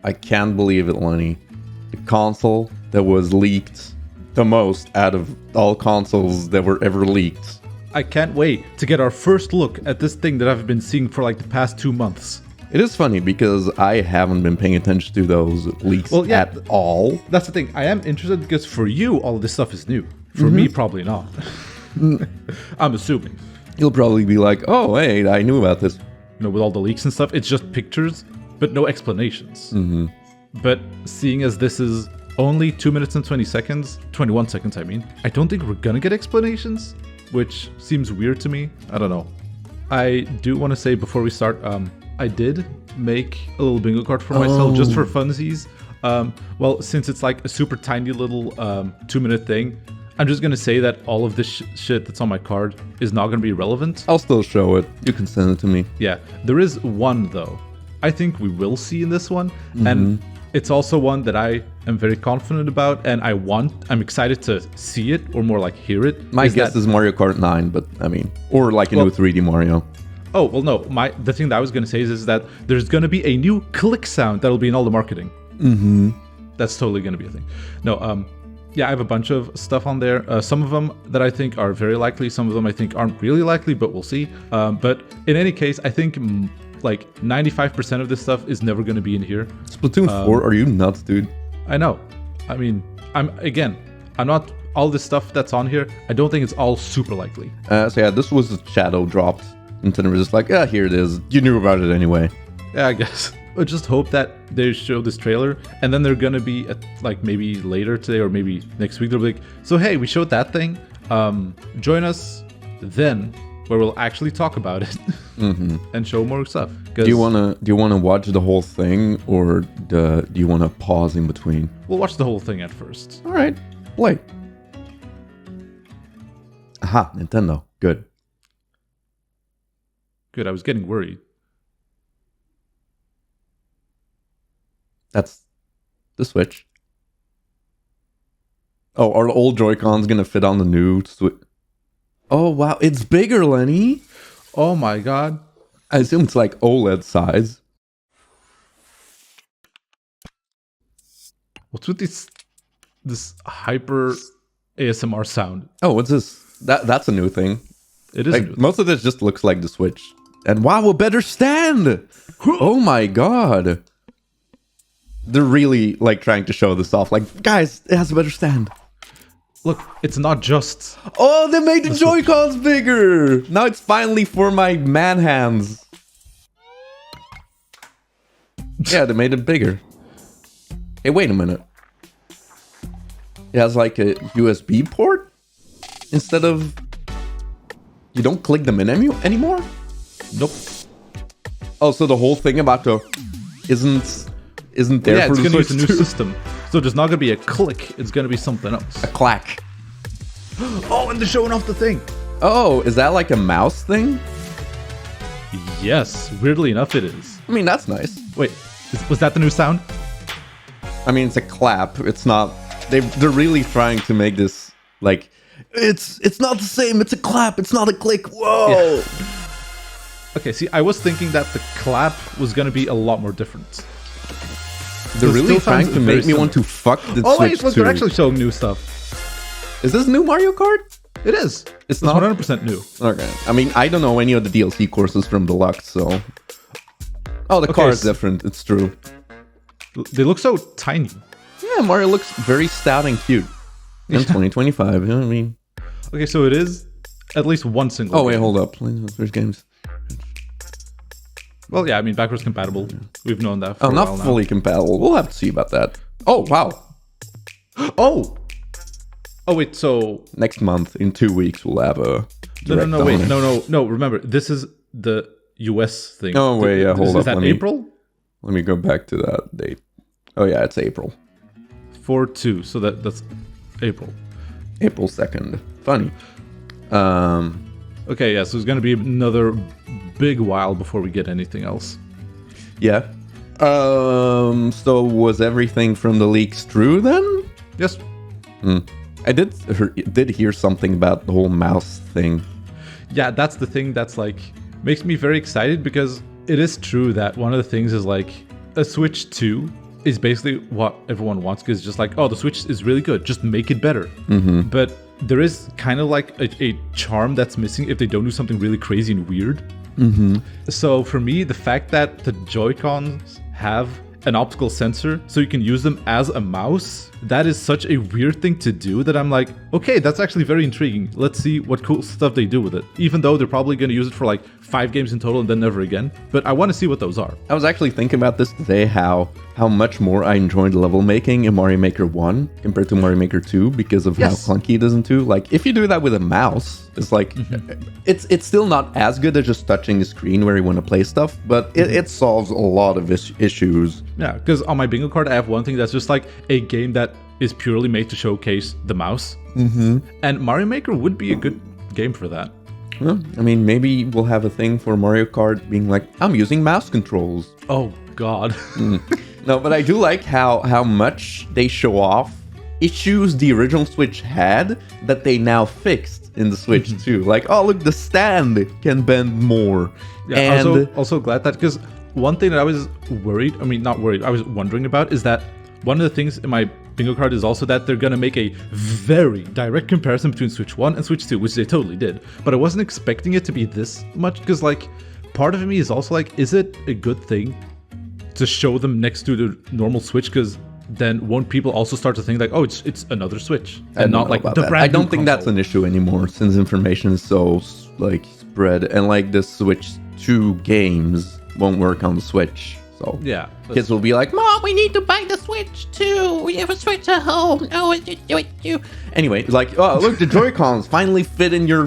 I can't believe it, Lenny. The console that was leaked the most out of all consoles that were ever leaked. I can't wait to get our first look at this thing that I've been seeing for like the past 2 months. It is funny because I haven't been paying attention to those leaks at all. That's the thing. I am interested because for you, all of this stuff is new. For me, probably not. I'm assuming. You'll probably be like, oh, hey, I knew about this. With all the leaks and stuff, it's just pictures, but no explanations. But seeing as this is only 2 minutes and 20 seconds, 21 seconds, I mean, I don't think we're gonna get explanations, which seems weird to me. I don't know. I do want to say before we start, I did make a little bingo card for myself just for funsies. Well, since it's like a super tiny little 2-minute thing, I'm just going to say that all of this shit that's on my card is not going to be relevant. I'll still show it. You can send it to me. Yeah, there is one though. I think we will see in this one. And it's also one that I am very confident about, and I'm excited to see it, or more like hear it. My guess is Mario Kart 9, but I mean, or like a new 3D Mario. Oh, well, no. The thing that I was going to say is that there's going to be a new click sound that'll be in all the marketing. That's totally going to be a thing. No, yeah, I have a bunch of stuff on there. Some of them that I think are very likely. Some of them I think aren't really likely, but we'll see. But in any case, I think like 95% of this stuff is never going to be in here. Splatoon 4? Are you nuts, dude? I know. I mean, I'm not... All this stuff that's on here, I don't think it's all super likely. So yeah, this was a shadow dropped. And then it was just like, here it is. You knew about it anyway. Yeah, I guess. But just hope that they show this trailer, and then they're gonna be at, like, maybe later today or maybe next week. They'll be like, so hey, we showed that thing. Join us then, where we'll actually talk about it and show more stuff. Do you wanna watch the whole thing, or do you wanna pause in between? We'll watch the whole thing at first. All right, play. Aha, Nintendo. Good. Good. I was getting worried. That's the Switch. Oh, are the old Joy-Cons gonna fit on the new Switch? Oh, wow. It's bigger, Lenny. Oh, my God. I assume it's like OLED size. What's with this hyper ASMR sound? Oh, what's this? That's a new thing. It is. Like, most of this just looks like the Switch. And wow, a better stand! Oh my God. They're really like trying to show this off. Like, guys, it has a better stand. Look, it's not just... Oh, they made the Joy-Cons bigger! Now it's finally for my man hands. Yeah, they made it bigger. Hey, wait a minute. It has like a USB port? Instead of... You don't click them in anymore? Nope. Oh, so the whole thing about the... Isn't there yeah, for it's the going to use Switch a new too? system. So there's not going to be a click. It's going to be something else. A clack. Oh, and they're showing off the thing. Oh, is that like a mouse thing? Yes, weirdly enough, it is. I mean, that's nice. Wait, was that the new sound? I mean, it's a clap. It's not... They're really trying to make this, like... It's not the same. It's a clap. It's not a click. Whoa! Yeah. Okay, see, I was thinking that the clap was going to be a lot more different. They're really trying to make me want to fuck the Oh, Switch wait, look, too. they're actually showing new stuff. Is this new Mario Kart? It is. It's not 100% new. Okay. I mean, I don't know any of the DLC courses from Deluxe, so... Oh, the car is different. It's true. They look so tiny. Yeah, Mario looks very stout and cute. In 2025, you know what I mean? Okay, so it is at least one single Oh, wait, game. hold up. There's games. Well, yeah, I mean, backwards compatible. While We've known that for a not while now. fully compatible. We'll have to see about that. Oh, wow. Oh! Oh, wait, so... Next month, in 2 weeks, we'll have a... No, remember, this is the US thing. Oh, wait, yeah, hold up. Is that April? Let me go back to that date. Oh, yeah, it's April. 4/2, so that's April. April 2nd. Funny. Okay, yeah, so it's going to be another big while before we get anything else. Yeah. So was everything from the leaks true then? Yes. I did hear something about the whole mouse thing. Yeah, that's the thing that's like makes me very excited, because it is true that one of the things is like a Switch 2 is basically what everyone wants, because it's just like, oh, the Switch is really good, just make it better. But there is kind of like a charm that's missing if they don't do something really crazy and weird. So for me, the fact that the Joy-Cons have an optical sensor so you can use them as a mouse, that is such a weird thing to do that I'm like, okay, that's actually very intriguing. Let's see what cool stuff they do with it. Even though they're probably going to use it for like 5 games in total and then never again. But I want to see what those are. I was actually thinking about this today, how much more I enjoyed level making in Mario Maker 1 compared to Mario Maker 2 because of how clunky it is in 2. Like, if you do that with a mouse, it's like, it's still not as good as just touching the screen where you want to play stuff, but it solves a lot of issues. Yeah, because on my bingo card, I have one thing that's just like a game that is purely made to showcase the mouse. And Mario Maker would be a good game for that. Well, I mean, maybe we'll have a thing for Mario Kart being like, I'm using mouse controls. Oh, God. No, but I do like how much they show off issues the original Switch had that they now fixed in the Switch too. Like, oh, look, the stand can bend more. Yeah, and also glad that, because one thing that I was I was wondering about is that one of the things in my bingo card is also that they're going to make a very direct comparison between Switch 1 and Switch 2, which they totally did. But I wasn't expecting it to be this much, because like part of me is also like, is it a good thing to show them next to the normal Switch? Because then won't people also start to think like, oh, it's another Switch and not like the brand new I don't think console. that's an issue anymore, since information is so like spread, and like the Switch 2 games won't work on the Switch. So yeah, kids will be like, Mom, we need to buy the Switch too. We have a Switch at home. No, do. Anyway, like, oh, look, the Joy-Cons finally fit in your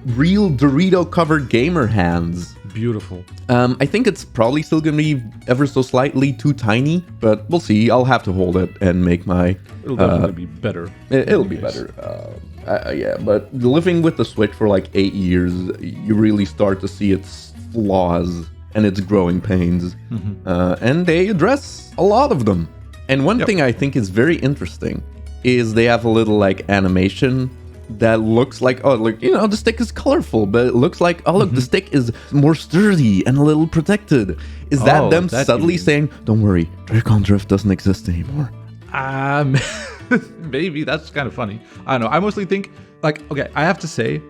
real Dorito-covered gamer hands. Beautiful. I think it's probably still going to be ever so slightly too tiny, but we'll see. I'll have to hold it and make my... It'll definitely be better. It'll be better. Yeah, but living with the Switch for like 8 years, you really start to see its flaws and its growing pains. And they address a lot of them. And one thing I think is very interesting is they have a little like animation that looks like, oh, look, you know, the stick is colorful, but it looks like, oh, look, the stick is more sturdy and a little protected. Is that them subtly saying, don't worry, Joy-Con drift doesn't exist anymore? Maybe. That's kind of funny. I don't know. I mostly think, like, okay, I have to say,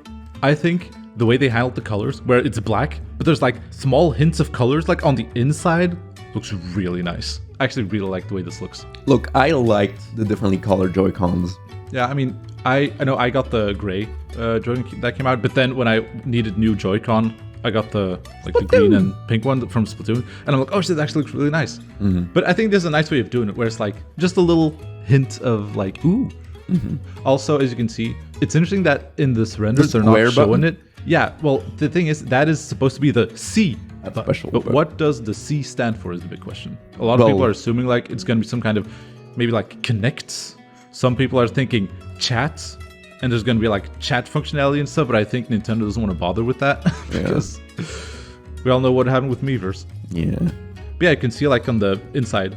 I think the way they handled the colors, where it's black, but there's like small hints of colors, like on the inside, looks really nice. I actually really like the way this looks. Look, I liked the differently colored Joy-Cons. Yeah, I mean, I know I got the gray Joy-Con that came out, but then when I needed new Joy-Con, I got the the green and pink one from Splatoon, and I'm like, oh shit, that actually looks really nice. But I think there's a nice way of doing it, where it's like just a little hint of like, ooh. Also, as you can see, it's interesting that in this render they're not showing it. Yeah, well, the thing is, that is supposed to be the C. But what does the C stand for is the big question. A lot of people are assuming like it's going to be some kind of, maybe like connects. Some people are thinking chats, and there's going to be like chat functionality and stuff, but I think Nintendo doesn't want to bother with that because we all know what happened with Miiverse. Yeah. But yeah, you can see like on the inside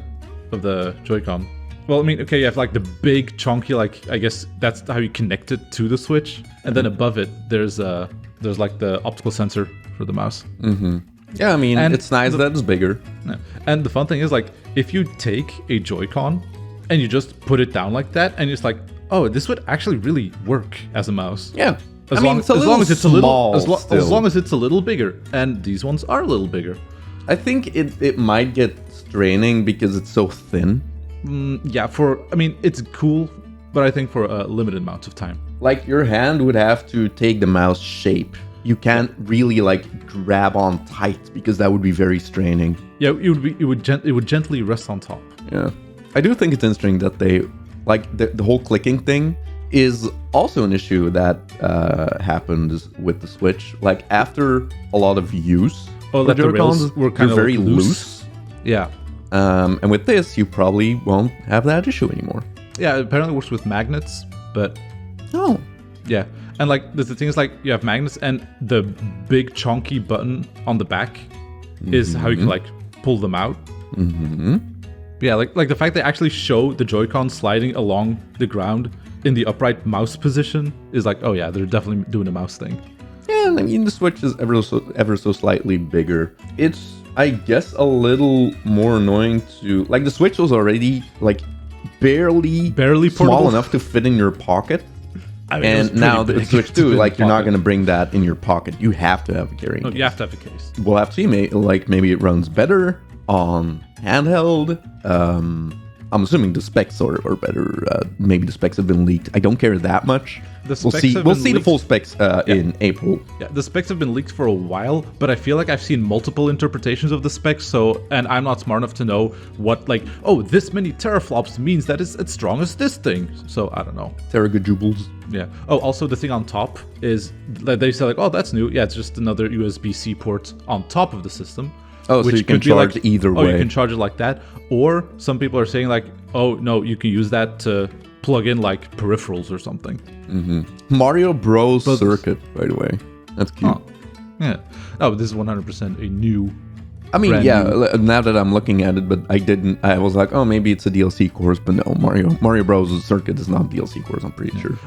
of the Joy-Con. Well, I mean, okay, you have like the big chunky, like, I guess that's how you connect it to the Switch. And then above it, there's like the optical sensor for the mouse. Yeah, I mean, and it's nice that it's bigger. Yeah. And the fun thing is, like, if you take a Joy-Con and you just put it down like that, and it's like, oh, this would actually really work as a mouse. Yeah. As long as it's a little bigger. And these ones are a little bigger. I think it might get straining because it's so thin. Yeah, it's cool, but I think for a limited amount of time. Like, your hand would have to take the mouse shape. You can't really like grab on tight because that would be very straining. Yeah, it would gently rest on top. Yeah, I do think it's interesting that they like the whole clicking thing is also an issue that happened with the Switch. Like, after a lot of use, that the rails were kind of very loose. Yeah. And with this, you probably won't have that issue anymore. Yeah, it apparently works with magnets, but... Oh. Yeah. And, like, the thing is, like, you have magnets, and the big chunky button on the back is how you can, like, pull them out. Yeah, like the fact they actually show the Joy-Con sliding along the ground in the upright mouse position is like, oh yeah, they're definitely doing a mouse thing. Yeah, I mean, the Switch is ever so slightly bigger. I guess a little more annoying to like the Switch was already like barely portable. small enough to fit in your pocket. I mean, and now the Switch 2, like you're not going to bring that in your pocket. You have to have a carrying case. You have to have a case. We'll have to see. Maybe it runs better on handheld. I'm assuming the specs are better. Maybe the specs have been leaked. I don't care that much. We'll see the full specs in April. Yeah, the specs have been leaked for a while, but I feel like I've seen multiple interpretations of the specs. And I'm not smart enough to know what this many teraflops means that it's as strong as this thing. So I don't know. Teragajoules. Yeah. Oh, also the thing on top is they say that's new. Yeah, it's just another USB-C port on top of the system. Oh, so you can charge either way. Oh, you can charge it like that. Or some people are saying oh no, you can use that to plug in peripherals or something. Mm-hmm. Mario Bros. Circuit, by the way. That's cute. Oh, yeah. Oh, this is 100% a new. I mean, yeah. Now that I'm looking at it, but I was like, oh, maybe it's a DLC course, but no, Mario Bros. Circuit is not DLC course. I'm pretty sure.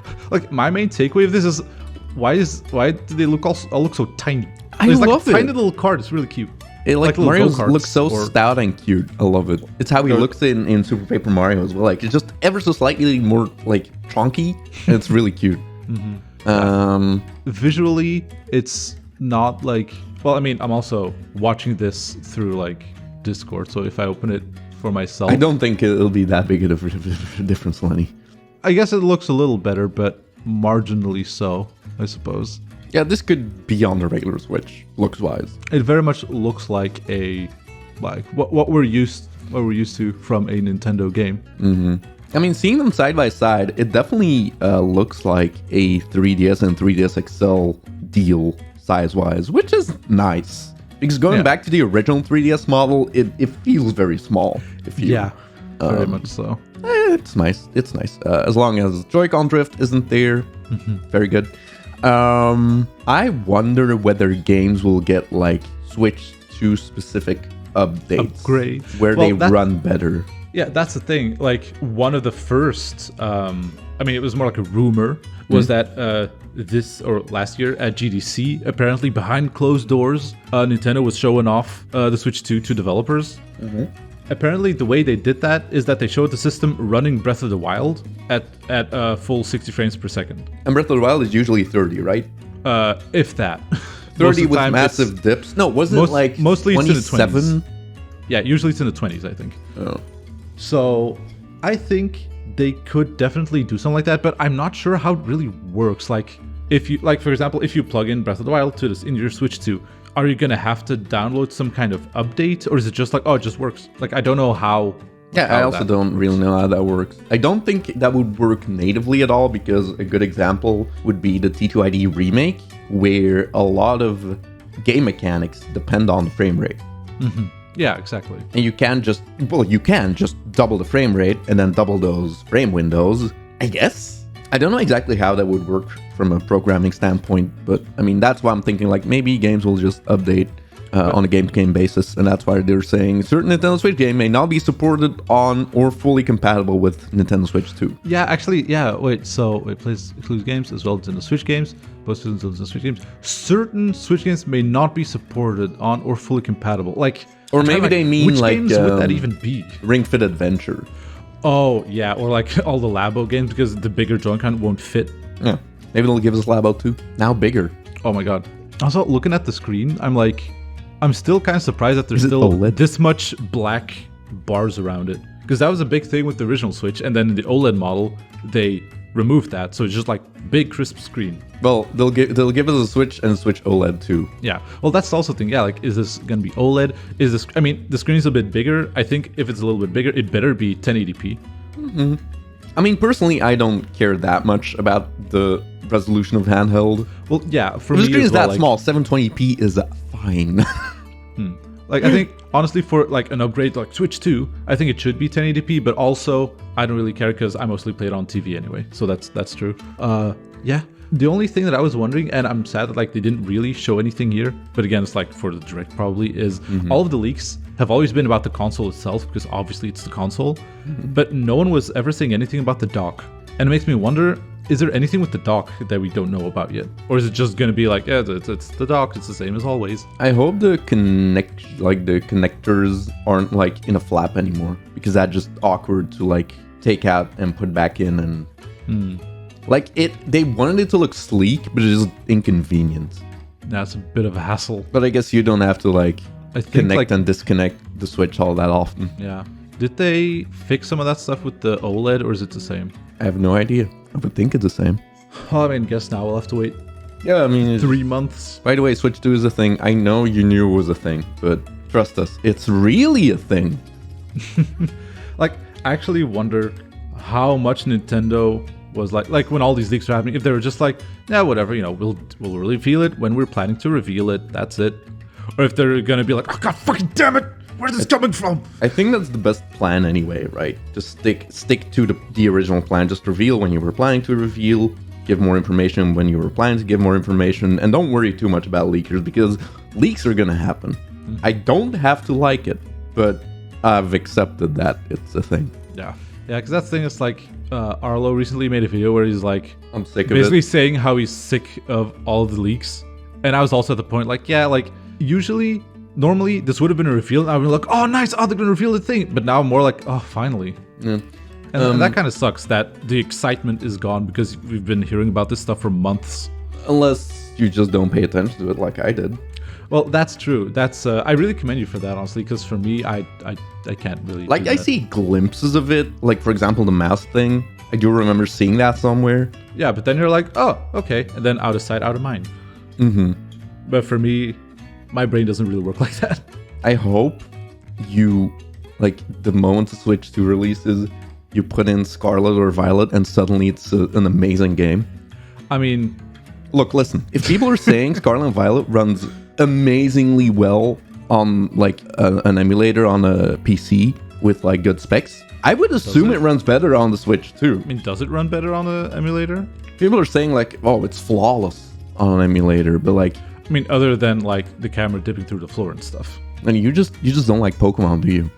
My main takeaway of this is why do they look so tiny? I love it. Tiny little card. It's really cute. Mario looks so stout and cute. I love it. It's how he looks in Super Paper Mario as well. It's just ever so slightly more chunky, and it's really cute. Mm-hmm. Visually, it's not well, I mean, I'm also watching this through Discord, so if I open it for myself, I don't think it'll be that big of a difference, Lenny. I guess it looks a little better, but marginally so, I suppose. Yeah, this could be on the regular Switch, looks-wise. It very much looks like what we're used to from a Nintendo game. Mm-hmm. I mean, seeing them side by side, it definitely looks like a 3DS and 3DS XL deal size-wise, which is nice. Because going back to the original 3DS model, it feels very small. Very much so. It's nice. It's nice. As long as Joy-Con drift isn't there, very good. I wonder whether games will get Switch 2 specific upgrades where they run better. Yeah, that's the thing. One of the first, it was more like a rumor, was that this or last year at GDC, apparently behind closed doors, Nintendo was showing off the Switch 2 to developers. Mm-hmm. Apparently, the way they did that is that they showed the system running Breath of the Wild at full 60 frames per second. And Breath of the Wild is usually 30, right? If that. 30 with massive dips? No, wasn't it mostly 27? It's in the 20s. Yeah, usually it's in the 20s, I think. Oh. So, I think they could definitely do something like that, but I'm not sure how it really works. If you, for example, if you plug in Breath of the Wild to this in your Switch 2, are you gonna have to download some kind of update, or is it just it just works? I don't know how. Yeah, I also don't really know how that works. I don't think that would work natively at all, because a good example would be the T2ID remake, where a lot of game mechanics depend on the frame rate. Mm-hmm. Yeah, exactly. And you can just double the frame rate and then double those frame windows, I guess. I don't know exactly how that would work from a programming standpoint, but I mean, that's why I'm thinking maybe games will just update on a game-to-game basis, and that's why they're saying certain Nintendo Switch game may not be supported on or fully compatible with Nintendo Switch 2. Yeah, actually, yeah. So it includes games as well as Nintendo Switch games, both Nintendo Switch games. Certain Switch games may not be supported on or fully compatible. Or maybe they mean which games would that even be? Ring Fit Adventure. Oh yeah, or all the Labo games, because the bigger Joy-Con won't fit. Yeah, maybe they'll give us Labo 2. Now bigger. Oh my god. Also, looking at the screen, I'm still kind of surprised that there's still OLED? This much black bars around it. Because that was a big thing with the original Switch, and then in the OLED model, they removed that, so it's just big crisp screen. Well, they'll give us a Switch and a Switch OLED too. Yeah, well, that's also the thing. Yeah, is this gonna be OLED? The screen is a bit bigger. I think if it's a little bit bigger, it better be 1080p. Mm-hmm. I mean, personally, I don't care that much about the resolution of handheld. Well, yeah, for me, the screen is that small. 720p is fine. I think honestly, for an upgrade Switch 2, I think it should be 1080p, but also I don't really care because I mostly play it on TV anyway, so that's true. Yeah. The only thing that I was wondering, and I'm sad that they didn't really show anything here, but again, it's for the Direct probably, is all of the leaks have always been about the console itself, because obviously it's the console, but no one was ever saying anything about the dock. And it makes me wonder, is there anything with the dock that we don't know about yet? Or is it just going to be like, yeah, it's the dock, it's the same as always? I hope the connectors aren't like in a flap anymore, because that's just awkward to like take out and put back in, and like they wanted it to look sleek, but it's just inconvenient. That's a bit of a hassle. But I guess you don't have to like connect like, and disconnect the Switch all that often. Yeah. Did they fix some of that stuff with the OLED, or is it the same? I have no idea. I would think it's the same. Well, I mean, guess now we'll have to wait. Yeah, I mean... 3 months. By the way, Switch 2 is a thing. I know you knew it was a thing, but trust us, it's really a thing. Like, I actually wonder how much Nintendo was like when all these leaks were happening, if they were just like, yeah, whatever, we'll reveal it when we're planning to reveal it, that's it. Or if they're gonna be like, oh god fucking damn it, where's this coming from? I think that's the best plan anyway, right? Just stick to the original plan. Just reveal when you were planning to reveal, give more information when you were planning to give more information, and don't worry too much about leakers, because leaks are gonna happen. I don't have to like it, but I've accepted that it's a thing. Yeah, because that thing is like, Arlo recently made a video where he's like, I'm sick of basically it. saying how he's sick of all of the leaks. And I was also at the point like, yeah, like normally this would have been a reveal, and I would be like, oh nice, they're gonna reveal the thing. But now I'm more like, oh, finally. Yeah. And that kind of sucks that the excitement is gone, because we've been hearing about this stuff for months. Unless you just don't pay attention to it like I did. Well, that's true. That's I really commend you for that, honestly, because for me, I can't really Like, do I that. see glimpses of it. Like, for example, the mouse thing. I do remember seeing that somewhere. Yeah, but then you're like, oh, okay. And then out of sight, out of mind. Mm-hmm. But for me, my brain doesn't really work like that. I hope you, like, the moment the Switch 2 releases, you put in Scarlet or Violet and suddenly it's an amazing game. I mean... Look, listen. If people are saying Scarlet and Violet runs amazingly well on, like, an emulator on a PC with, like, good specs, I would assume it runs better on the Switch too. I mean, does it run better on an emulator? People are saying like, oh, it's flawless on an emulator, but like, I mean, other than like the camera dipping through the floor and stuff. and you just don't like Pokemon, do you?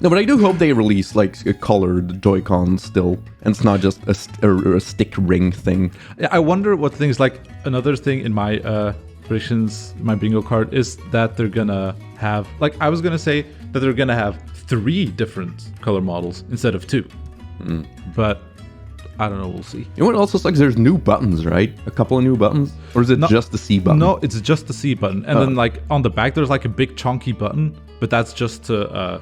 No, but I do hope they release like a colored Joy-Con still, and it's not just a stick ring thing. Yeah, I wonder what things like another thing in my predictions, my bingo card, is that they're gonna have, like, I was gonna say that they're gonna have 3 different color models instead of 2. But I don't know, we'll see. You know what also sucks? There's new buttons, right? A couple of new buttons? Or is it just the C button? No, it's just the C button. And then like on the back there's like a big chunky button, but that's just to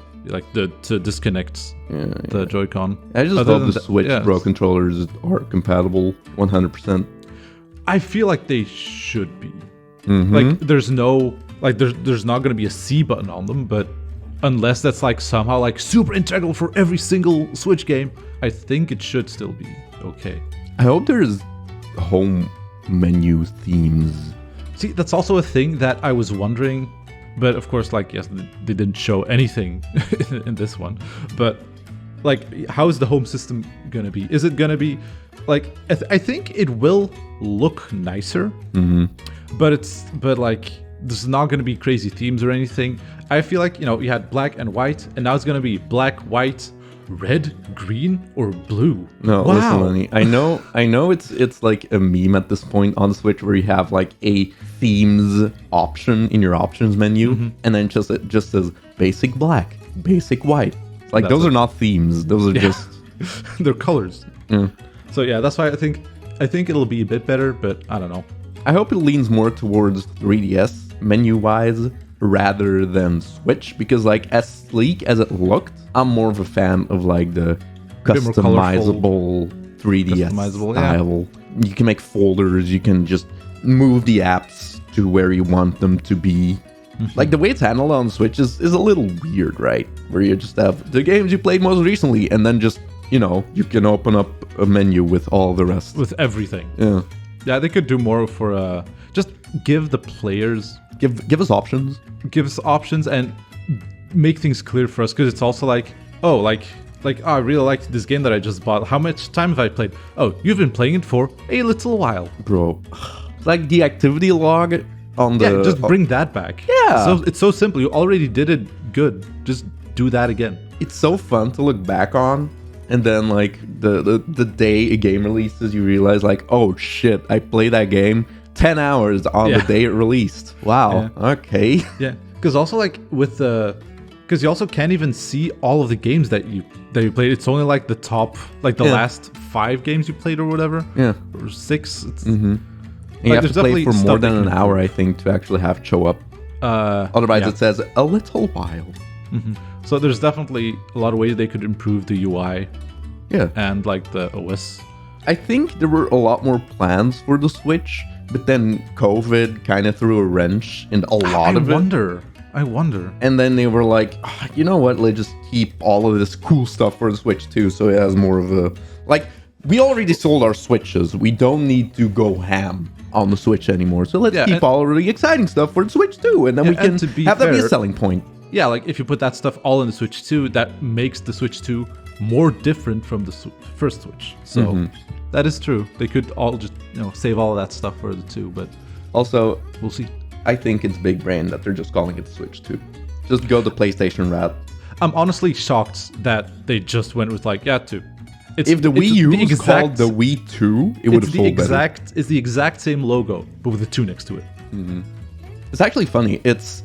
to disconnect the Joy-Con. I just Other hope than the Switch Pro controllers are compatible 100%. I feel like they should be. Like there's no, like there's not going to be a C button on them, but unless that's like somehow like super integral for every single Switch game, I think it should still be okay. I hope there's home menu themes. See, that's also a thing that I was wondering, but of course, like, yes, they didn't show anything in this one. But like, how is the home system gonna be? Is it gonna be like, I think it will look nicer, but like, there's not gonna be crazy themes or anything. I feel like, you had black and white, and now it's gonna be black, white, red, green, or blue. No, wow. Listen, Lenny. I know it's like a meme at this point on the Switch where you have like a themes option in your options menu, and then it just says basic black, basic white. Like, those are not themes; those are just they're colors. So yeah, that's why I think it'll be a bit better, but I don't know. I hope it leans more towards 3DS menu-wise rather than Switch, because like, as sleek as it looked, I'm more of a fan of like the customizable 3DS style. Yeah. You can make folders, you can just move the apps to where you want them to be. Like, the way it's handled on Switch is a little weird, right? Where you just have the games you played most recently, and then just, you can open up a menu with all the rest. With everything. Yeah. Yeah, they could do more for just give the players... Give us options. Give us options and make things clear for us, because it's also like, oh, like I really liked this game that I just bought. How much time have I played? Oh, you've been playing it for a little while. Bro. Like, the activity log on the... Yeah, just bring that back. Yeah. So it's so simple. You already did it good. Just do that again. It's so fun to look back on and then like the day a game releases, you realize like, oh shit, I played that game 10 hours on the day it released. Wow. Yeah. Okay. Yeah, because also like with the, because you also can't even see all of the games that you played. It's only like the top, like the last 5 games you played or whatever. Yeah. Or 6. It's, And you like, have to play for more than an hour, I think, to actually have it show up. Otherwise, it says a little while. So there's definitely a lot of ways they could improve the UI. Yeah. And like the OS. I think there were a lot more plans for the Switch, but then COVID kind of threw a wrench in a lot of it. I wonder. And then they were like, you know what? Let's just keep all of this cool stuff for the Switch too, so it has more of a like. We already sold our Switches. We don't need to go ham on the Switch anymore. So let's keep all of the exciting stuff for the Switch too, and then we can have that be a selling point. Yeah, like if you put that stuff all in the Switch 2, that makes the Switch 2 more different from the first Switch. So that is true. They could all just save all of that stuff for the 2, but also we'll see. I think it's big brain that they're just calling it the Switch 2. Just go the PlayStation route. I'm honestly shocked that they just went with 2. If the Wii U was called the Wii 2, it would have sold better. It's the exact same logo, but with a 2 next to it. It's actually funny. It's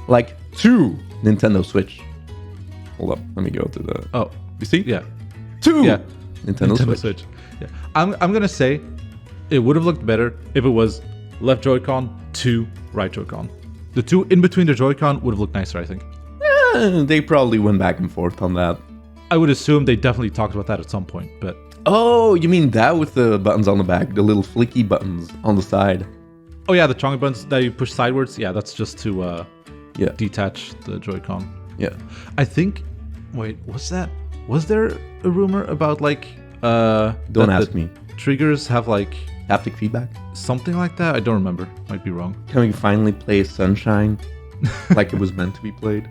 like 2 Nintendo Switch. Hold up, let me go to the. Oh, you see? Yeah. 2 Yeah. Nintendo Switch. Yeah. I'm gonna say it would have looked better if it was left Joy-Con, 2 right Joy-Con. The 2 in between the Joy-Con would have looked nicer, I think. They probably went back and forth on that. I would assume they definitely talked about that at some point, but... Oh, you mean that with the buttons on the back, the little flicky buttons on the side? Oh yeah, the trunk buttons that you push sideways. Yeah, that's just to detach the Joy-Con. Yeah. I think... Wait, was there a rumor about Don't ask me. Triggers have haptic feedback? Something like that? I don't remember. Might be wrong. Can we finally play Sunshine like it was meant to be played?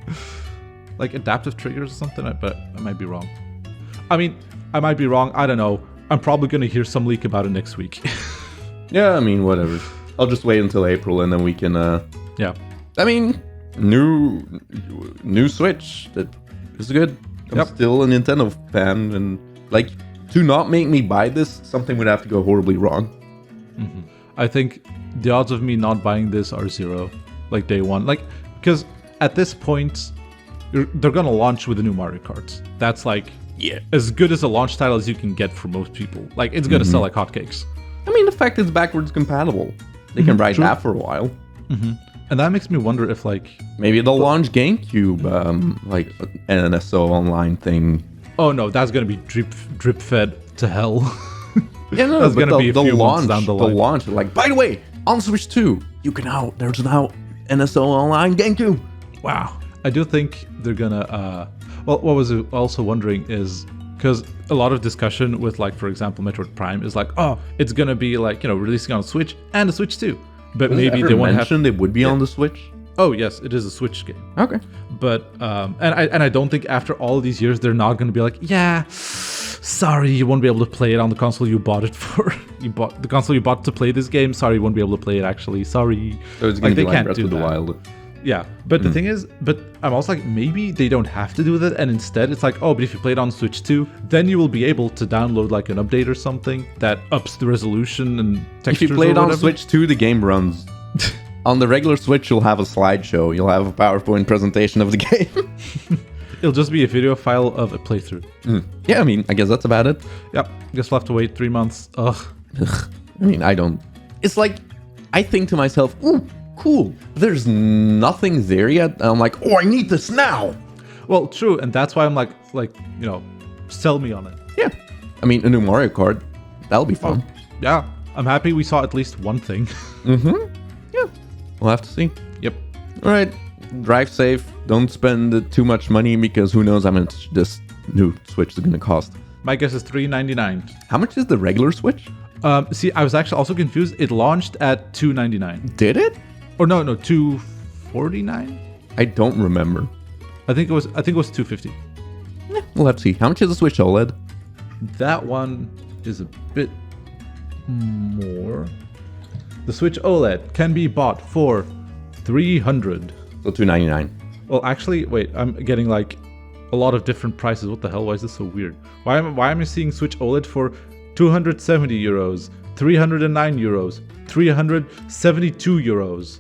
Like adaptive triggers or something, but I might be wrong. I mean, I might be wrong. I don't know. I'm probably going to hear some leak about it next week. Yeah, I mean, whatever. I'll just wait until April and then we can... Yeah. I mean, new Switch. That is good. I'm still a Nintendo fan, and to not make me buy this, something would have to go horribly wrong. I think the odds of me not buying this are 0, day one. Because at this point, they're gonna launch with a new Mario Kart. That's as good as a launch title as you can get for most people. It's gonna sell like hotcakes. I mean, the fact it's backwards compatible, they can ride that for a while. And that makes me wonder if maybe they'll launch GameCube, an NSO online thing. Oh no, that's gonna be drip fed to hell. Yeah, no, that's gonna be a few months down the line. They'll launch by the way, on Switch 2, there's now NSO online GameCube. Wow. I do think they're gonna what was I also wondering is because a lot of discussion with for example Metroid Prime is it's gonna be releasing on Switch and the Switch 2, but maybe they won't have. It would be on the Switch. Oh yes, it is a Switch game. Okay, but and I don't think after all these years they're not gonna be sorry, you won't be able to play it on the console you bought it for. You bought the console you bought to play this game. Sorry, you won't be able to play it actually. Sorry. So it's gonna be Breath of the Wild. Yeah, but the thing is, I'm also maybe they don't have to do that, and instead it's but if you play it on Switch 2, then you will be able to download an update or something that ups the resolution and textures. If you play it on Switch 2, the game runs. On the regular Switch, you'll have a slideshow. You'll have a PowerPoint presentation of the game. It'll just be a video file of a playthrough. Yeah, I mean, I guess that's about it. Yep, guess we'll have to wait 3 months. Ugh. I mean, I don't... It's I think to myself, ooh, cool. There's nothing there yet. And I'm oh, I need this now. Well, true, and that's why I'm sell me on it. Yeah. I mean, a new Mario Kart, that'll be fun. Yeah, I'm happy we saw at least one thing. Yeah. We'll have to see. Yep. All right. Drive safe. Don't spend too much money because who knows how much this new Switch is going to cost. My guess is $399. How much is the regular Switch? See, I was actually also confused. It launched at $299. Did it? Or no, $249. I don't remember. I think it was $250. We'll have to see. How much is the Switch OLED? That one is a bit more. The Switch OLED can be bought for $300. So $299. Well, actually, wait. I'm getting a lot of different prices. What the hell? Why is this so weird? Why am I seeing Switch OLED for 270 euros, 309 euros, 372 euros?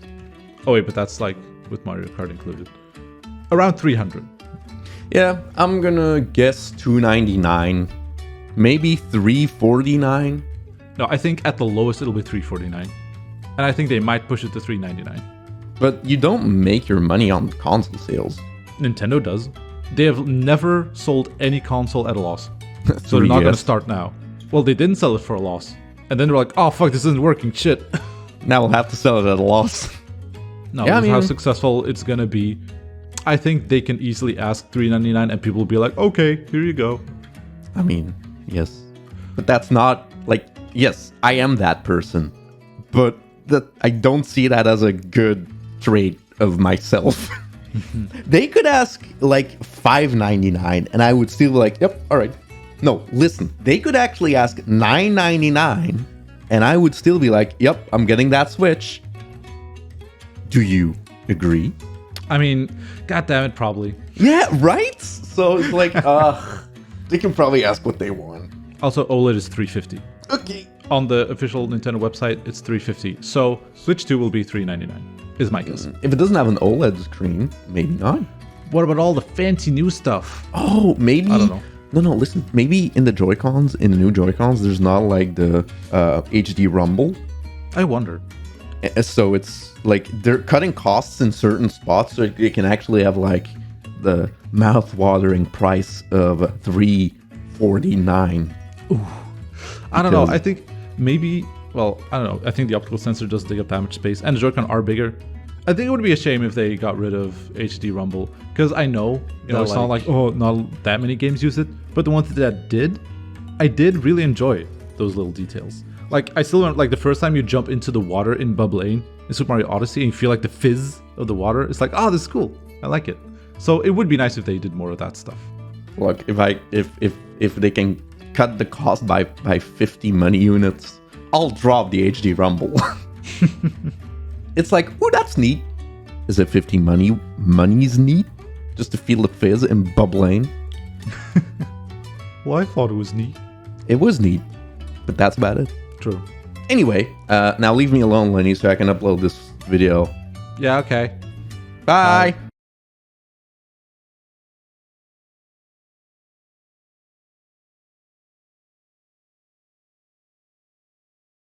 Oh wait, but that's like with Mario Kart included. Around 300. Yeah, I'm gonna guess 299, maybe 349. No, I think at the lowest it'll be 349. And I think they might push it to 399. But you don't make your money on console sales. Nintendo does. They have never sold any console at a loss. So they're not going to start now. Well, they didn't sell it for a loss. And then they're like, oh, fuck, this isn't working. Shit. Now we'll have to sell it at a loss. No, yeah, how successful it's going to be. I think they can easily ask $399 and people will be like, okay, here you go. I mean, yes. But that's not, like, yes, I am that person. But that I don't see that as a good trait of myself. They could ask like $5.99 and I would still be like, yep, all right. No, listen, they could actually ask $9.99 and I would still be like, yep, I'm getting that Switch. Do you agree? I mean, goddamn it, probably. Yeah, right? So it's like, they can probably ask what they want. Also, OLED is $350. Okay. On the official Nintendo website, it's $350. So Switch 2 will be $399, is my guess. If it doesn't have an OLED screen, maybe not. What about all the fancy new stuff? Oh, maybe. I don't know. No, listen. Maybe in the Joy-Cons, in the new Joy-Cons, there's not like the HD rumble. I wonder. So it's like they're cutting costs in certain spots so they can actually have like the mouth-watering price of $349. Ooh. I don't know. I think maybe, well, I don't know. I think the optical sensor does take up that much space and the Joy-Con are bigger. I think it would be a shame if they got rid of HD rumble because I know, it's not like, oh, not that many games use it, but the ones that did, I did really enjoy those little details. Like, I still remember, like, the first time you jump into the water in Bubblaine in Super Mario Odyssey and you feel like the fizz of the water, it's like, oh, this is cool. I like it. So it would be nice if they did more of that stuff. Look, if they can cut the cost by 50 money units, I'll drop the HD rumble. It's like, oh, that's neat. Is it 50 money's neat? Just to feel the fizz in Bubblaine? Well, I thought it was neat. It was neat, but that's about it. True. Anyway, now leave me alone, Lenny, so I can upload this video. Yeah, okay. Bye. Bye.